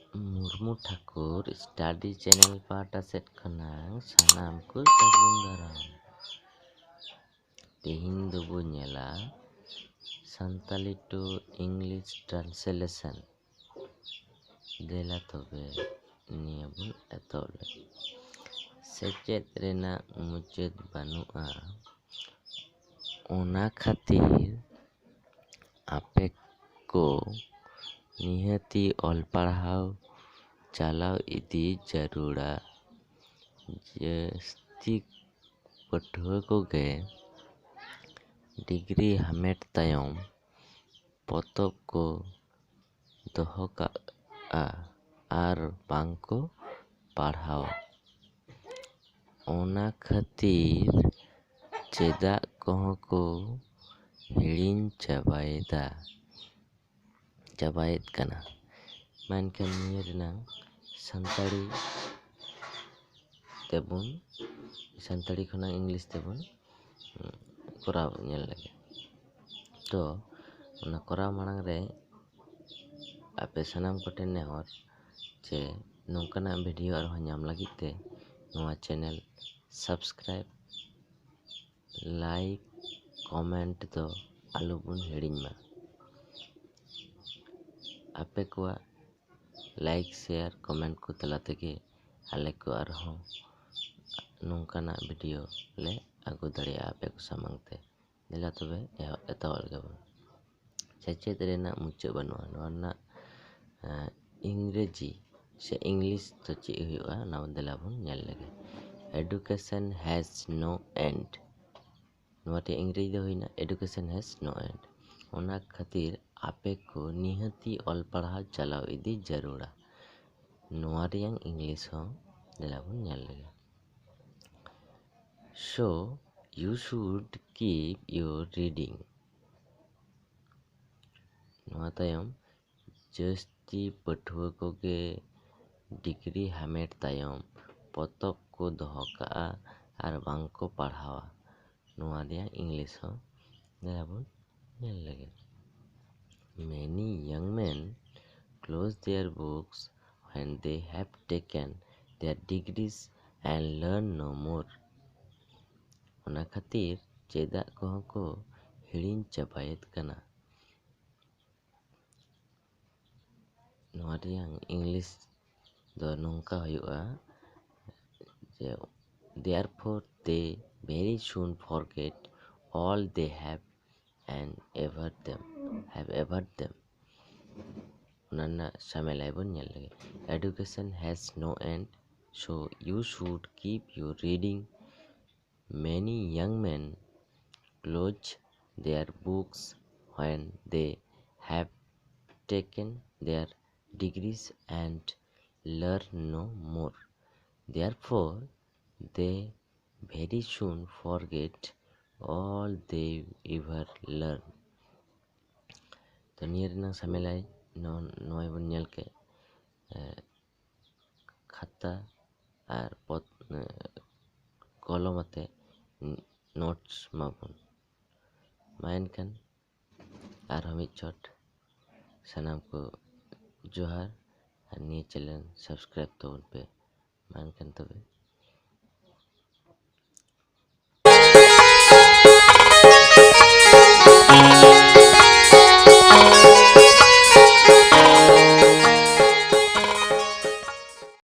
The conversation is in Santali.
Murmu Thakur Study Channel Pahata Set Khanang Sanam Ku Sagun Daram. Tehin dobo nyela Santali to English Translation. Dela tobe niya bun etole. Sechet renak mujud banua. Ona khatir apek ko nihati ol parhaw chalaw idi jarura. Jasti pathwa koge degree hamet tayom potop ko doho ka'a ar bangko parhawa. Ona khatir chedak koho ko hiring chabayed kana. Mainkan niya renang Santali tebun Santali khonang English tebun koraw nyel lage. To ona koraw marang re ape sanam koten nehor je nongkana video arhon nyam lagit te noa channel subscribe like comment do alubun hiring ma. Ape kuwa like share comment ko tala tege ale ko arhon nongkana video le agu daria ape ko samang te. Dela tobe etawal gabon. Sechet renak mucuk banua noana Ingreji se English to chik huyuga naw dela bun nyel lage. Education has no end. Noate Ingreji do huina education has no end. Ona khatir ape ko nihati ol parhaw chalaw idi jarura. Noa reyang English ho dela bun nyel lage. So you should keep your reading. Noa tayom jasti pathwa koge degree hamet tayom potop ko doho ka'a ar bangko parhawa. Noa reyang English ho dela bun nyel lage. Many young men close their books when they have taken their degrees and learn no more. Ona khatir chedak koho ko hiring chabayed kana. Noa reyang English do nongka huyuga je therefore they very soon forget all they have ever them. Nana samelai bun nyel lage. Education has no end, so you should keep your reading. Many young men close their books when they have taken their degrees and learn no more. Therefore, they very soon forget all they ever learn. To niya renang samelai noy bun nyel ke khata ar pot kolom ate notes mabun. Mainkan arhon mid chot sanam ko johar ar niya channel subscribe tabun pe. Mainkan tobe.